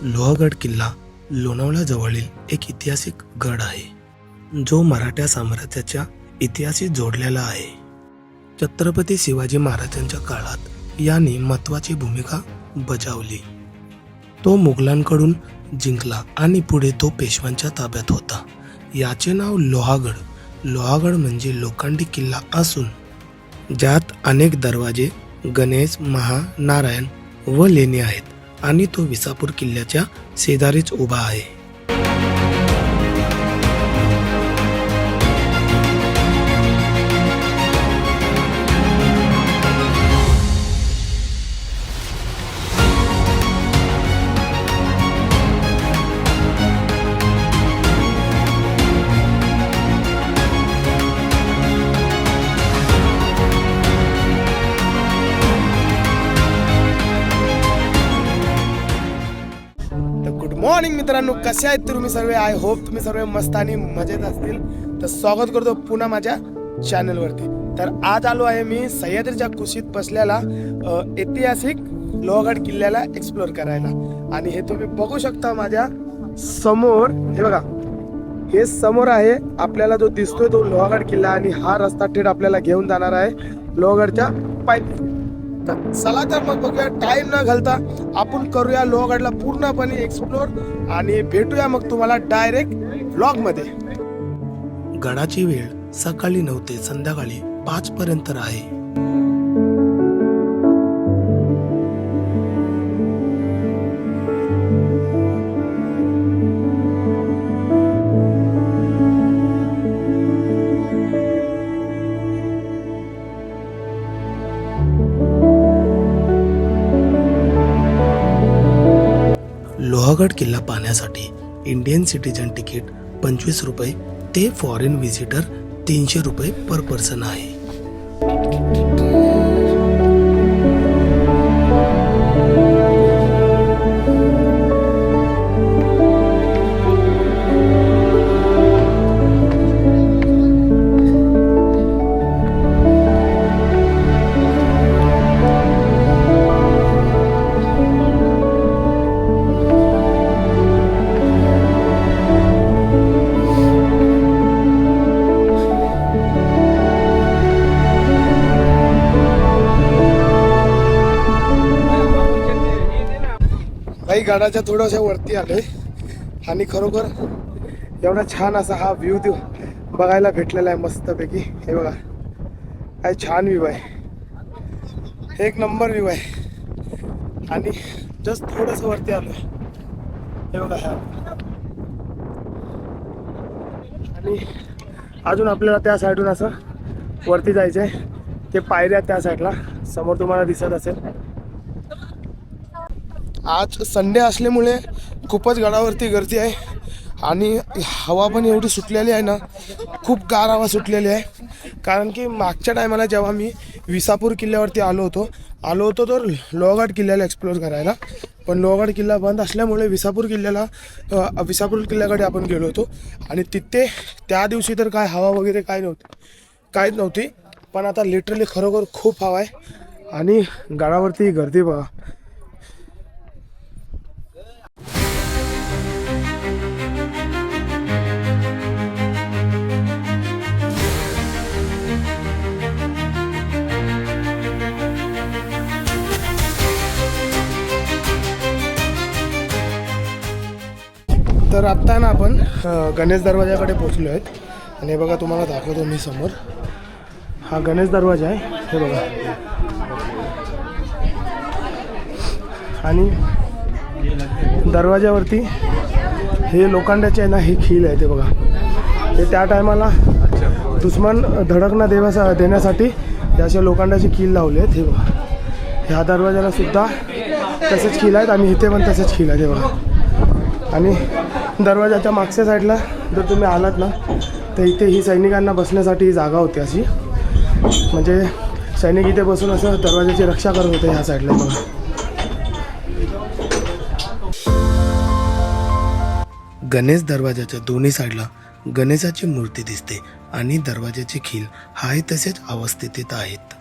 लोहगड किल्ला लोणावळा जवळील एक ऐतिहासिक गड आहे, जो मराठा साम्राज्याच्या इतिहाशी जोडलेला आहे. छत्रपती शिवाजी महाराजांच्या काळात याने महत्त्वाची भूमिका बजावली. तो मुघलांकडून जिंकला आणि पुढे तो पेशव्यांच्या ताब्यात होता. याचे नाव लोहागड. लोहागड म्हणजे लोखंडी किल्ला असून ज्यात अनेक दरवाजे, गणेश, महा, नारायण व लेणी आहेत आणि तो विसापूर किल्ल्याच्या शेजारीच उभा आहे. गुड मॉर्निंग मित्रांनो, कसे आहेत तुम्ही सर्व? आय होप तुम्ही सर्व मस्त आणि मजेत असतील. तर स्वागत करतो पुन्हा माझ्या चॅनलवरती. तर आज आलो आहे मी सह्याद्रीच्या कुशीत बसलेला ऐतिहासिक लोहगड किल्ल्याला एक्सप्लोर करायला. आणि हे तुम्ही बघू शकता माझ्या समोर. हे बघा, हे समोर आहे आपल्याला जो दिसतोय तो लोहगड किल्ला, आणि हा रस्ता थेट आपल्याला घेऊन जाणार आहे लोहगडच्या पायथ्याशी. तर चला तर मग बघूया, टाइम न घालता आपण करूया लोहगडला पूर्णपणे एक्सप्लोर, आणि भेटूया मग तुम्हाला डायरेक्ट व्लॉग मध्ये. गडाची वेळ सकाळी 9 ते संध्याकाळी 5 पर्यंत आहे. लोहगड किल्ला पाहण्यासाठी इंडियन सिटीजन तिकीट 25 रुपये ते फॉरेन व्हिजिटर 300 रुपये पर पर्सन आहे. काही गडाच्या थोड्याशा वरती आलोय, आणि खरोखर एवढा छान असा हा व्ह्यू बघायला भेटलेला आहे मस्तपैकी. हे बघा, काय छान व्ह्यू आहे, एक नंबर व्ह्यू आहे. आणि जस्ट थोडस वरती आलोय, हे बघा हा. आणि अजून आपल्याला त्या साईडून असं वरती जायचं आहे. ते पायऱ्या त्या साईडला समोर तुम्हाला दिसत असेल. आज संडे असल्यामुळे खूपच गडावरती गर्दी आहे, आणि हवा पण एवढी सुटलेली आहे ना, खूप गार हवा सुटलेली आहे. कारण की मागच्या टायमाला जेव्हा मी विसापूर किल्ल्यावरती आलो होतो तर लोहगड किल्ल्याला एक्सप्लोर करायला, पण लोहगड किल्ला बंद असल्यामुळे विसापूर किल्ल्याकडे आपण गेलो होतो. आणि तिथे त्या दिवशी तर काय हवा वगैरे काहीच नव्हती. पण आता लिटरली खरोखर खूप हवा आहे, आणि गडावरती गर्दी बघा. तर आत्ता ना आपण गणेश दरवाजाकडे पोचलो आहेत. आणि हे बघा, तुम्हाला दाखवतो मी समोर. हा गणेश दरवाजा आहे, हे बघा. आणि दरवाजावरती हे लोखंडाचे आहे ना, हे खील आहे ते बघा. हे त्या टायमाला दुश्मन धडक देण्यासाठी अशा लोखंडाची खील लावले आहेत. हे बघा, ह्या दरवाजाला सुद्धा तसेच खील आहेत, आणि इथे पण तसेच खील आहेत, हे बघा. आणि दरवाजाच्या मागच्या साईडला जर तुम्ही आलात ना, तर इथे ही सैनिकांना बसण्यासाठी जागा होती अशी. म्हणजे सैनिक इथे बसून असं दरवाजाची रक्षा करत होते ह्या साईडला बघा. गणेश दरवाजाच्या दोन्ही साईडला गणेशाची मूर्ती दिसते आणि दरवाजाचे खील हाय तसेच अवस्थेत आहेत.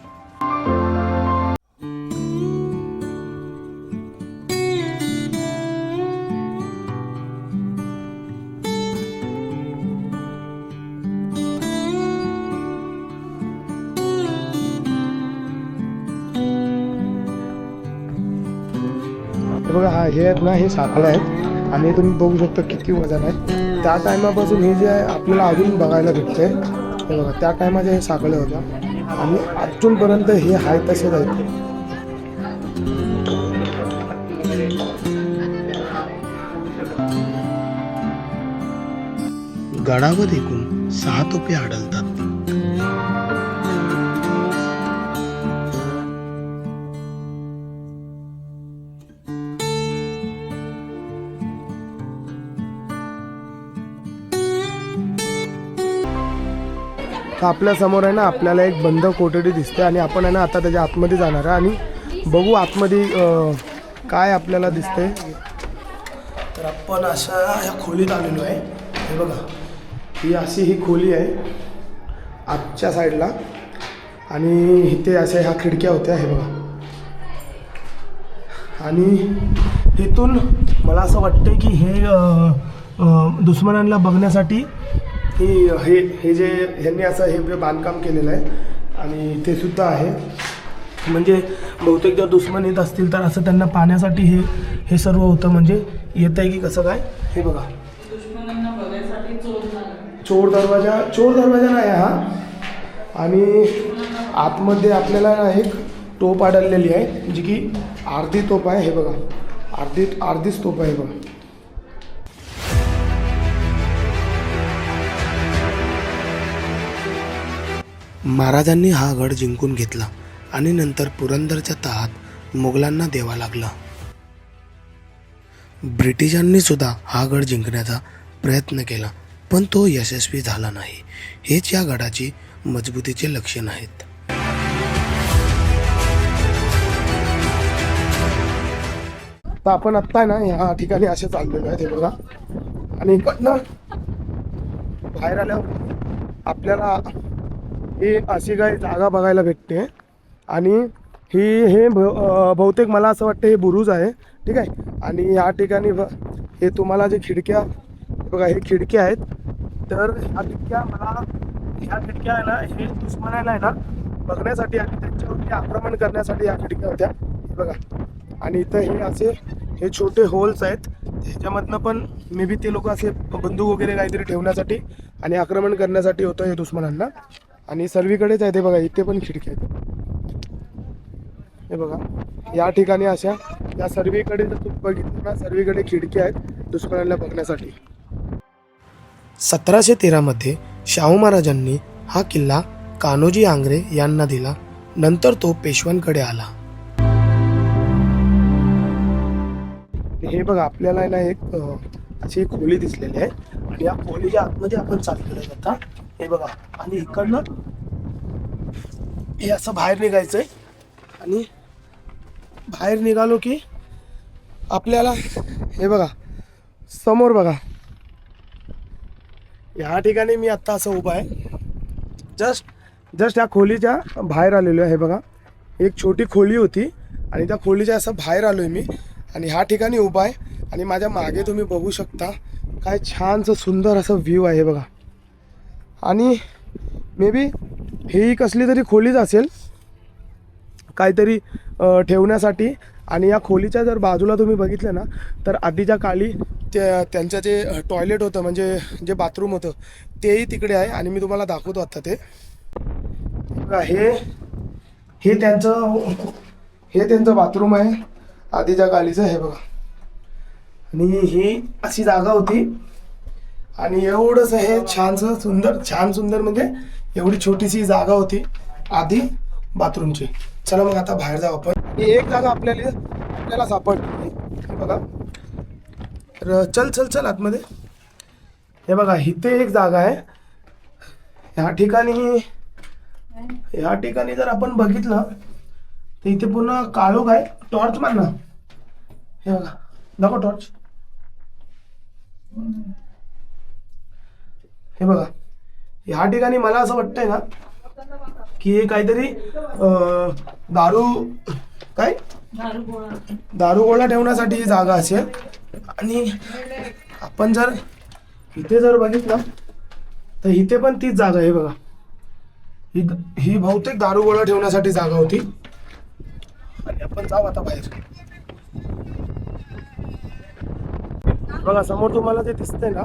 हे आहेत ना, हे साखळ्या आहेत आणि तुम्ही बघू शकता किती वजन आहे. त्या टायमापासून हे जे आहे आपल्याला अजून बघायला भेटते. हे बघा, त्या टायमाच्या हे साखळ्या होत्या आणि अजूनपर्यंत हे आहे तसेच आहेत. गडावर एकूण 6 तोफे आढळतात. तर आपल्या समोर आहे ना आपल्याला एक बंद कोठडी दिसते आणि आपण आहे ना आता त्याच्या आतमध्ये जाणार आहे आणि बघू आतमध्ये काय आपल्याला दिसते. तर आपण अशा ह्या खोलीत आलेलो आहे. हे बघा, ही खोली आहे आजच्या साईडला आणि इथे अशा ह्या खिडक्या होत्या. हे बघा, आणि इथून मला असं वाटतं की हे दुश्मनांना बघण्यासाठी हे जे ह्यांनी असं हे बांधकाम केलेलं आहे आणि ते सुद्धा आहे. म्हणजे बहुतेक जर दुश्मन येत असतील तर असं त्यांना पाहण्यासाठी हे सर्व होतं. म्हणजे येत आहे की कसं काय. हे बघा, चोर दरवाजा नाही हा. आणि आतमध्ये आपल्याला एक तोफ आढळलेली आहे जी की अर्धी तोफ आहे. हे बघा, अर्धीच तोफ आहे. बघा, महाराजांनी हा गड जिंकून घेतला आणि नंतर पुरंदरच्या तहात मुघलांना द्यावा लागला. ब्रिटिशांनी सुद्धा हा गड जिंकण्याचा प्रयत्न केला पण तो यशस्वी झाला नाही. हेच या गडाची मजबूतीचे लक्षण आहेत. तर आपण आत्ता आहे ना ह्या ठिकाणी असे चाललेलो आहे. ते बघा, आणि इकडनं बाहेर आल्यावर आपल्याला ही अशी काही जागा बघायला भेटते आणि हे बहुतेक मला असं वाटतं हे बुरुज आहे. ठीक आहे, आणि या ठिकाणी हे तुम्हाला जे खिडक्या बघा, हे खिडक्या आहेत. तर ह्या खिडक्या आहे ना, हे दुश्मनाला आहे ना बघण्यासाठी आणि त्यांच्यावरती आक्रमण करण्यासाठी या खिडक्या होत्या. हे बघा, आणि इथं हे छोटे होल्स आहेत. त्याच्यामधनं पण मे बी ते लोक असे बंदूक वगैरे काहीतरी ठेवण्यासाठी आणि आक्रमण करण्यासाठी होतं हे दुश्मनांना. आणि सर्वीकडेच आहे ते बघा, इथे पण खिडक्या आहेत. हे बघा, या ठिकाणी अशा या सर्वीकडे जर तुम्ही बघितलं ना, सर्वीकडे खिडक्या आहेत दुश्मनांना बघण्यासाठी. 1713 मध्ये शाहू महाराजांनी हा किल्ला कान्होजी आंग्रे यांना दिला. नंतर तो पेशव्यांकडे आला. हे बघा, आपल्याला आहे ना एक अशी एक खोली दिसलेली आहे आणि या खोलीच्या आतमध्ये आपण चाललेलो आहे आता. हे बघा, आणि इकडनं हे असं बाहेर निघायचंय आणि बाहेर निघालो की आपल्याला हे बघा समोर बघा, या ठिकाणी मी आत्ता असं उभा आहे. जस्ट या खोलीच्या बाहेर आलेलो आहे. हे बघा, एक छोटी खोली होती आणि त्या खोलीच्या असं बाहेर आलो आहे मी आणि ह्या ठिकाणी उभा आहे. आणि माझ्या मागे तुम्ही बघू शकता काय छानसं सुंदर असं व्ह्यू आहे. बघा, आणि मे बी ही कसली तरी खोलीच असेल काहीतरी ठेवण्यासाठी. आणि या खोलीच्या जर बाजूला तुम्ही बघितलं ना तर आधीच्या काळी त्यांचं जे टॉयलेट होतं म्हणजे जे बाथरूम होतं तेही तिकडे आहे आणि मी तुम्हाला दाखवतो आत्ता ते. हे त्यांचं बाथरूम आहे आधीच्या काळीचं. हे बघा, आणि ही अशी जागा होती आणि एवढंसं हे छान सुंदर म्हणजे एवढी छोटीशी जागा होती आधी बाथरूमची. चला मग आता बाहेर जाऊ आपण. ही एक जागा आपल्याला सापडली. हे बघा, तर चल आतमध्ये. हे बघा, इथे एक जागा आहे. ह्या ठिकाणी जर आपण बघितलं तर इथे पुन्हा काळोख आहे. टॉर्च मार ना. हे बघा, नको टॉर्च. हे बघा, ह्या ठिकाणी मला असं वाटतंय ना की हे काहीतरी दारू गोळा ठेवण्यासाठी ही जागा असेल. आणि आपण जर इथे जर बघितलं तर इथे पण तीच जागा आहे. बघा, ही बहुतेक दारू गोळा ठेवण्यासाठी जागा होती. आणि आपण जाऊ आता बाहेर. बघा समोर तुम्हाला जे दिसतंय ना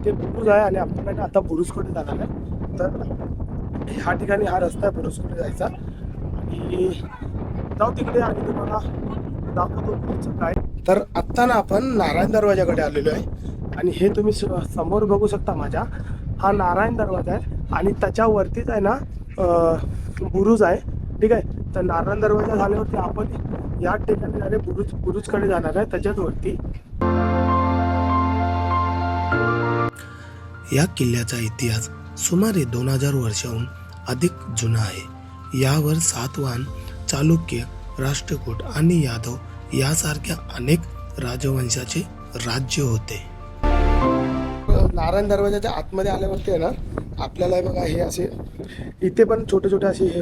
ते बुरुज आहे आणि आपण आहे ना आता बुरुजकडे जाणार आहे. तर ह्या ठिकाणी हा रस्ता आहे बुरुजकडे जायचा आणि जाऊ तिकडे आणि तुम्हाला दाखवतो पुढचं काय. तर आत्ता ना आपण नारायण दरवाजाकडे आलेलो आहे आणि हे तुम्ही समोर बघू शकता माझ्या, हा नारायण दरवाजा आहे आणि त्याच्यावरतीच आहे ना बुरुज आहे. ठीक आहे, तर नारायण दरवाजा झाल्यावरती आपण या ठिकाणी जाणे बुरुजकडे जाणार आहे त्याच्याच वरती. या किल्ल्याचा इतिहास सुमारे 2000 वर्षाहून अधिक जुना आहे. यावर सातवाहन, चालुक्य, राष्ट्रकूट आणि यादव यासारख्या अनेक राजवंशाचे राज्य होते. नारायण दरवाजाच्या आतमध्ये आल्यावरती आहे ना आपल्याला बघा हे असे इथे पण छोटे छोटे असे हे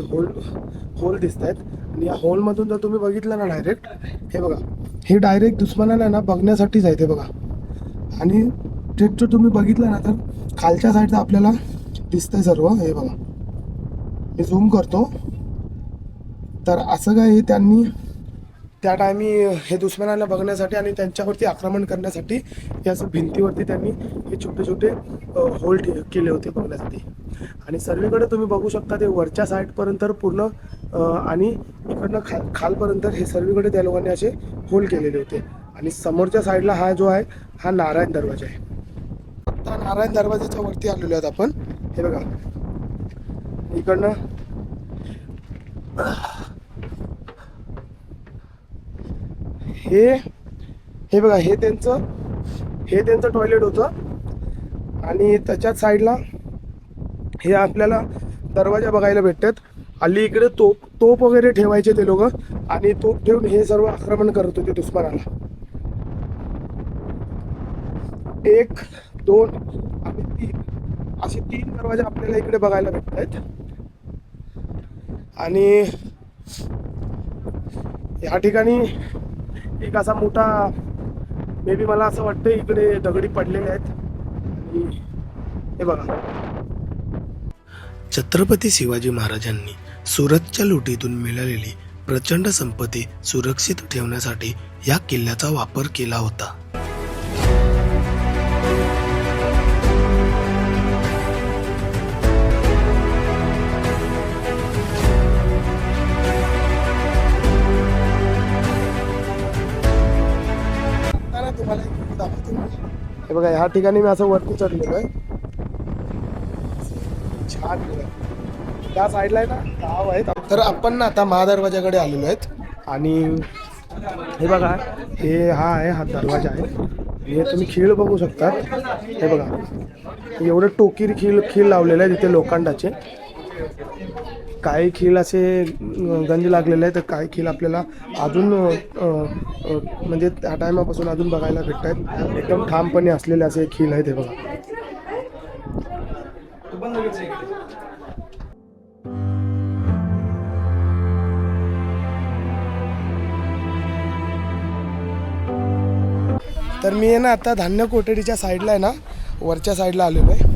होल दिसत आहेत आणि या होलमधून जर तुम्ही बघितलं ना डायरेक्ट, हे बघा हे डायरेक्ट दुश्मनाला ना बघण्यासाठीच आहे ते बघा. आणि ते जर तुम्ही बघितलं ना तर खालच्या साईडचं आपल्याला दिसतंय सर्व. हे बघा मी झूम करतो. तर असं काय त्यांनी त्या टायमी हे दुश्मनाला बघण्यासाठी आणि त्यांच्यावरती आक्रमण करण्यासाठी हे असं भिंतीवरती त्यांनी हे छोटे छोटे होल केले होते बघण्यासाठी. आणि सर्वीकडे तुम्ही बघू शकता ते वरच्या साईडपर्यंत पूर्ण आणि इकडनं खालपर्यंत हे सर्वीकडे त्या लोकांनी असे होल केलेले होते. आणि समोरच्या साईडला हा जो आहे हा नारायण दरवाजा आहे. आता नारायण दरवाजाच्या वरती आलेलो आहेत आपण. हे बघा इकडनं हे बघा हे त्यांचं टॉयलेट होतं आणि त्याच्याच साईडला हे आपल्याला दरवाजा बघायला भेटतात. हल्ली इकडे तोप वगैरे ठेवायचे ते लोक आणि तोप ठेवून हे सर्व आक्रमण करत होते दुश्मनाला. 1, 2 आणि 3 असे 3 दरवाजे आपल्याला इकडे बघायला भेटत आहेत. आणि या ठिकाणी एक असा मोठा मे बी मला असं वाटतं इकडे दगडी पडलेले आहेत. आणि हे बघा छत्रपती शिवाजी महाराजांनी सुरतच्या लुटीतून मिळालेली प्रचंड संपत्ती सुरक्षित ठेवण्यासाठी या किल्ल्याचा वापर केला होता. तुम्हाला हे बघा ह्या ठिकाणी मी असं वरती चढलेलो आहे. छान त्या साईडला आहे ना गाव आहेत. तर आपण ना आता महादरवाजाकडे आलेलो आहेत आणि हे बघा हा आहे हा दरवाजा आहे. हे तुम्ही खीळ बघू शकता. हे बघा एवढं टोकीर खीळ लावलेलं आहे तिथे लोखंडाचे. काही खीळ असे गंज लागलेले आहे तर काही खीळ आपल्याला अजून म्हणजे त्या टायमापासून अजून बघायला भेटत आहेत. एकदम ठामपणे असलेले असे खीळ आहेत. हे बघा तर मी आहे ना आता धान्य कोठडीच्या साईडला आहे ना वरच्या साईडला आलेलो आहे.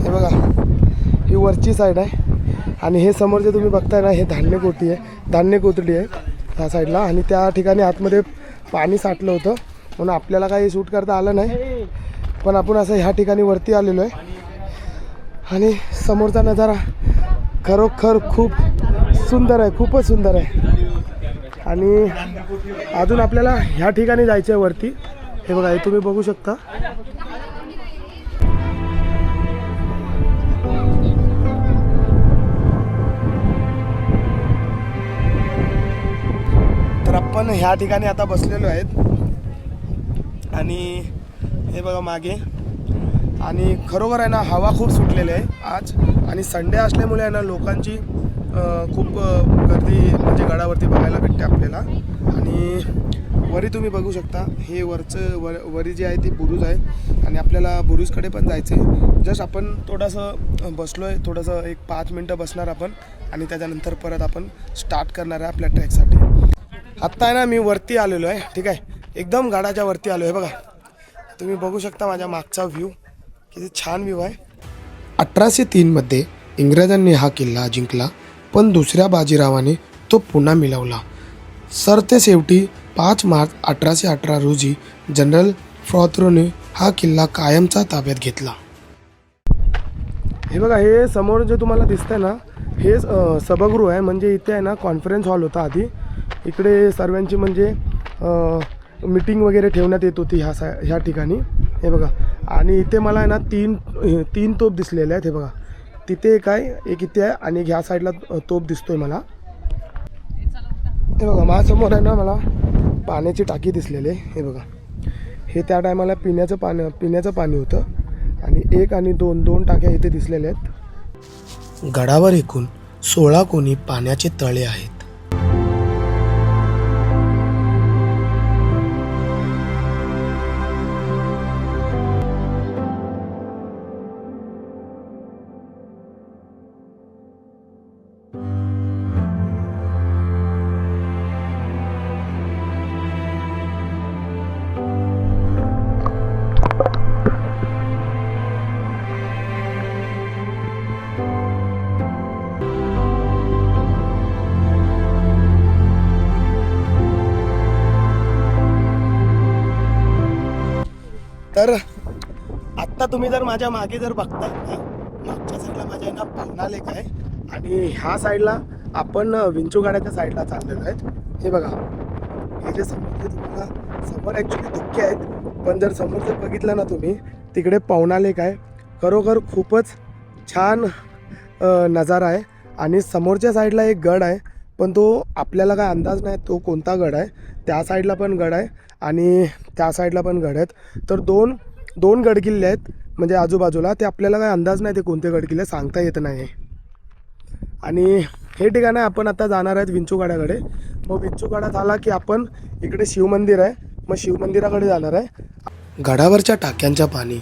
हे बघा ही वरची साईड आहे आणि हे समोर जे तुम्ही बघताय ना हे धान्य कोठडी आहे त्या साईडला. आणि त्या ठिकाणी आतमध्ये पाणी साठलं होतं म्हणून आपल्याला काही शूट करता आलं नाही. पण आपण असं ह्या ठिकाणी वरती आलेलो आहे आणि समोरचा नजारा खरोखर खूप सुंदर आहे, खूपच सुंदर आहे. आणि अजून आपल्याला ह्या ठिकाणी जायचं आहे वरती. हे बघा हे तुम्ही बघू शकता. तर आपण ह्या ठिकाणी आता बसलेलो आहेत आणि हे बघा मागे. आणि खरोखर आहे ना हवा खूप सुटलेली आहे आज आणि संडे असल्यामुळे आहे ना लोकांची खूप गर्दी म्हणजे गडावरती बघायला भेटते आपल्याला. आणि वरी तुम्ही बघू शकता हे वरी जी आहे ती बुरुज आहे आणि आपल्याला बुरुजकडे पण जायचं आहे. जस्ट आपण थोडंसं बसलो आहे, थोडंसं एक 5 मिनटं बसणार आपण आणि त्याच्यानंतर परत आपण स्टार्ट करणार आहे आपल्या ट्रॅकसाठी. आत्ता आहे ना मी वरती आलेलो आहे. ठीक आहे, एकदम गडाच्या वरती आलो आहे. बघा तुम्ही बघू शकता माझ्या मागचा व्ह्यू किती छान व्ह्यू आहे. 1803 मध्ये इंग्रजांनी हा किल्ला जिंकला पण दुसऱ्या बाजीरावाने तो पुन्हा मिळवला. सरतेशेवटी 5 मार्च 1818 रोजी जनरल फ्रॉथरोने हा किल्ला कायमचा ताब्यात घेतला. हे बघा, हे समोर जे तुम्हाला दिसतंय ना, हे सभागृह आहे. म्हणजे इथे आहे ना कॉन्फरन्स हॉल होता आधी. इकडे सर्वांची म्हणजे मीटिंग वगैरे ठेवण्यात येत होती ह्या ठिकाणी. हे बघा, आणि इथे मला आहे ना तीन तोफ दिसलेले आहेत. हे बघा, तिथे एक आहे, एक इथे आहे, आणि ह्या साईडला तोफ दिसतोय मला. हे बघा, माझ्यासमोर आहे ना मला पाण्याची टाकी दिसलेली आहे. हे बघा, हे त्या टायमाला पिण्याचं पाणी होतं. आणि एक आणि दोन टाक्या इथे दिसलेल्या आहेत. गडावर एकूण 16 कोनी पाण्याचे तळे आहेत. तर आत्ता तुम्ही जर माझ्या मागे जर बघता ना, मागच्या साईडला माझ्या ना पवना लेक आहे, आणि ह्या साईडला आपण विंचूगाड्याच्या साईडला चाललेलो आहेत. हे बघा, हे जे समोर तुम्हाला समोर ॲक्च्युली धुके आहेत, पण जर समोर जर बघितलं ना तुम्ही, तिकडे पवना लेक आहे. खरोखर खूपच छान नजारा आहे. आणि समोरच्या साईडला एक गड आहे, पण तो आपल्याला काय अंदाज नाही तो कोणता गड आहे. त्या साईडला पण गड आहे आणि त्या साईडला पण गड आहेत. तर दोन गडकिल्ले आहेत म्हणजे आजूबाजूला. ते आपल्याला काय अंदाज नाही ते कोणते गडकिल्ले सांगता येत नाही. आणि हे ठिकाण आहे, आपण आता जाणार आहेत विंचूगाड्याकडे. मग विंचूगाडा झाला की आपण इकडे शिवमंदिर आहे, मग शिवमंदिराकडे जाणार आहे. गडावरच्या टाक्यांच्या पाणी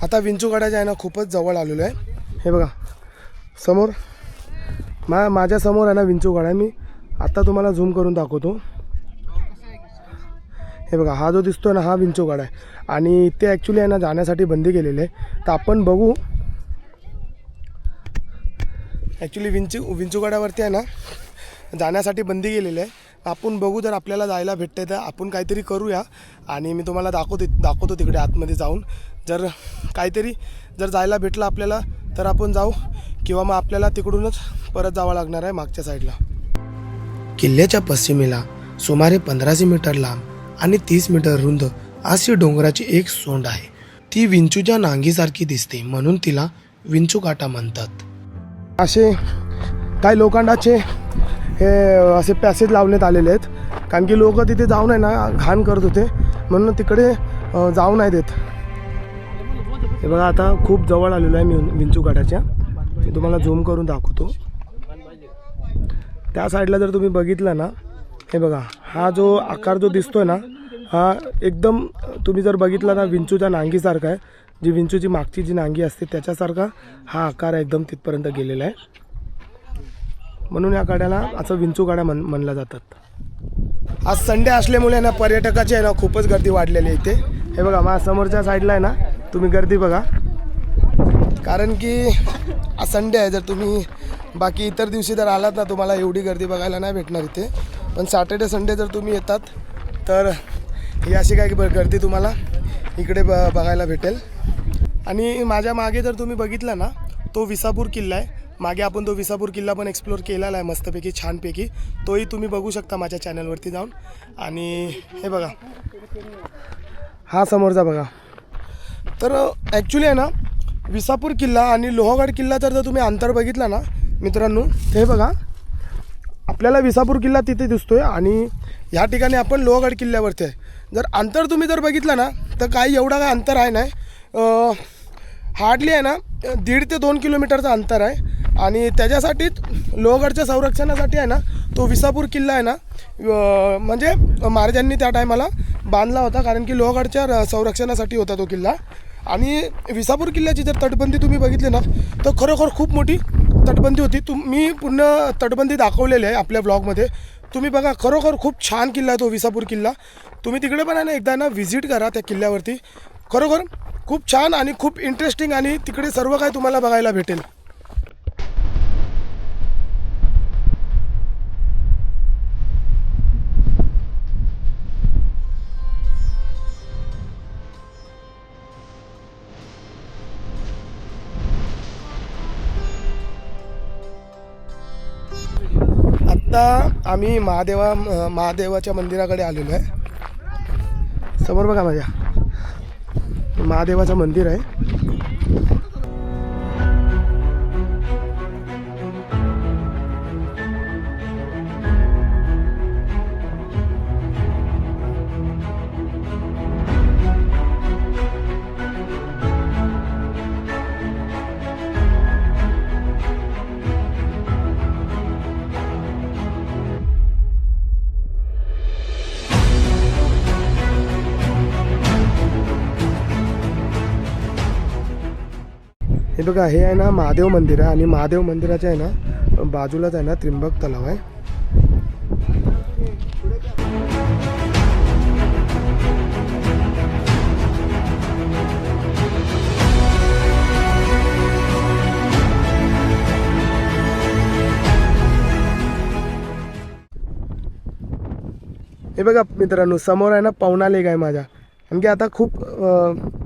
आता विंचूगाड्याच्या आहे ना खूपच जवळ आलेलो आहे. हे बघा समोर माझ्या समोर आहे ना विंचूगाडा आहे. मी आता तुम्हाला झूम करून दाखवतो. हे बघा, हा जो दिसतोय ना हा विंचूगाडा आहे. आणि इथे ॲक्च्युली आहे ना जाण्यासाठी बंदी केलेली आहे. तर आपण बघू, ॲक्च्युली विंचूगाड्यावरती आहे ना जाण्यासाठी बंदी केलेली आहे. आपण बघू, जर आपल्याला जायला भेटते तर आपण काहीतरी करूया. आणि मी तुम्हाला दाखवतो तिकडे आतमध्ये जाऊन. जर काहीतरी जर जायला भेटलं आपल्याला तर आपण जाऊ, किंवा मग आपल्याला तिकडूनच परत जावं लागणार आहे मागच्या साईडला. किल्ल्याच्या पश्चिमेला सुमारे 1500 मीटर लांब आणि 30 मीटर रुंद अशी डोंगराची एक सोंड आहे. ती विंचूच्या नांगीसारखी दिसते, म्हणून तिला विंचूकाटा म्हणतात. असे काही लोखंडाचे हे असे पॅसेज लावण्यात आलेले आहेत, कारण की लोक तिथे जाऊन आहे ना घाण करत होते, म्हणून तिकडे जाऊ नाही देत. हे बघा, आता खूप जवळ आलेलो आहे मी विंचूकाटाच्या. मी तुम्हाला झूम करून दाखवतो. त्या साईडला जर तुम्ही बघितलं ना, हे बघा, हा जो आकार जो दिसतोय ना, हा एकदम तुम्ही जर बघितला ना विंचूच्या नांगीसारखा आहे. जी विंचूची मागची जी नांगी असते त्याच्यासारखा हा आकार एकदम तिथपर्यंत गेलेला आहे. म्हणून या गाड्याला असं विंचूगाड्या म्हणल्या जातात. आज संडे असल्यामुळे ना पर्यटकाची आहे ना खूपच गर्दी वाढलेली आहे इथे. हे बघा, माझ्या समोरच्या साईडला आहे ना तुम्ही गर्दी बघा, कारण की आज संडे आहे. जर तुम्ही बाकी इतर दिवशी जर आलात ना तुम्हाला एवढी गर्दी बघायला नाही भेटणार इथे. पण सॅटर्डे संडे जर तुम्ही येतात तर ही अशी काय गर्दी तुम्हाला इकडे बघायला भेटेल. आणि माझ्या मागे जर तुम्ही बघितलं ना तो विसापूर किल्ला आहे. मागे आपण तो विसापूर किल्ला पण एक्सप्लोअर केलेला आहे मस्तपैकी छानपैकी. तोही तुम्ही बघू शकता माझ्या चॅनलवरती जाऊन. आणि हे बघा, हा समोरचा बघा. तर ॲक्च्युली आहे ना विसापूर किल्ला आणि लोहगड किल्ल्याचं जर तुम्ही अंतर बघितलं ना मित्रांनो, ते बघा आपल्याला विसापूर किल्ला तिथे दिसतोय आणि ह्या ठिकाणी आपण लोहगड किल्ल्यावरती आहे. जर अंतर तुम्ही जर बघितलं ना तर काही एवढा काय अंतर आहे नाही, हार्डली आहे ना 1.5 ते 2 किलोमीटरचं अंतर आहे. आणि त्याच्यासाठीच लोहगडच्या संरक्षणासाठी आहे ना तो विसापूर किल्ला आहे ना म्हणजे महाराजांनी त्या टायमाला बांधला होता, कारण की लोहगडच्या संरक्षणासाठी होता तो किल्ला. आणि विसापूर किल्ल्याची जर तटबंदी तुम्ही बघितली ना तर खरोखर खूप मोठी तटबंदी होती. मी पूर्ण तटबंदी दाखवलेली आहे आपल्या ब्लॉगमध्ये, तुम्ही बघा. खरोखर खूप छान किल्ला आहे तो विसापूर किल्ला. तुम्ही तिकडे पण आहे ना एकदा ना व्हिजिट करा त्या किल्ल्यावरती. खरोखर खूप छान आणि खूप इंटरेस्टिंग, आणि तिकडे सर्व काही तुम्हाला बघायला भेटेल. आता आम्ही महादेवाच्या मंदिराकडे आलेलो आहे. समोर बघा माझ्या महादेवाचं मंदिर आहे. हे बघा, हे आहे ना महादेव मंदिर आहे आणि महादेव मंदिराच्या आहे ना बाजूलाच आहे ना त्रिंबक तलाव आहे. हे बघा मित्रांनो, समोर आहे ना पवना लेक आहे माझ्या. कारण की आता खूप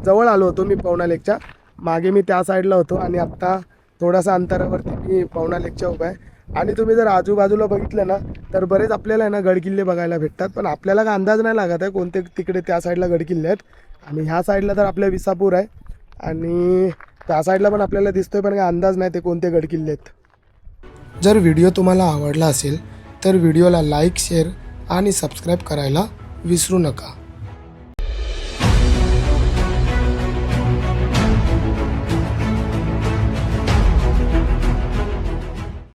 जवळ आलो होतो मी पवना लेकच्या. मागे मी त्या साईडला होतो आणि आत्ता थोडासा अंतरावरती मी पवना लेकच्या उभा आहे. आणि तुम्ही जर आजूबाजूला बघितलं ना तर बरेच आपल्याला आहे ना गडकिल्ले बघायला भेटतात, पण आपल्याला काय अंदाज नाही लागत आहे कोणते तिकडे त्या साईडला गडकिल्ले आहेत. आणि ह्या साईडला तर आपल्या विसापूर आहे आणि त्या साईडला पण आपल्याला दिसतोय, पण काय अंदाज नाही ते कोणते गडकिल्ले आहेत. जर व्हिडिओ तुम्हाला आवडला असेल तर व्हिडिओला लाईक, शेअर आणि सबस्क्राईब करायला विसरू नका.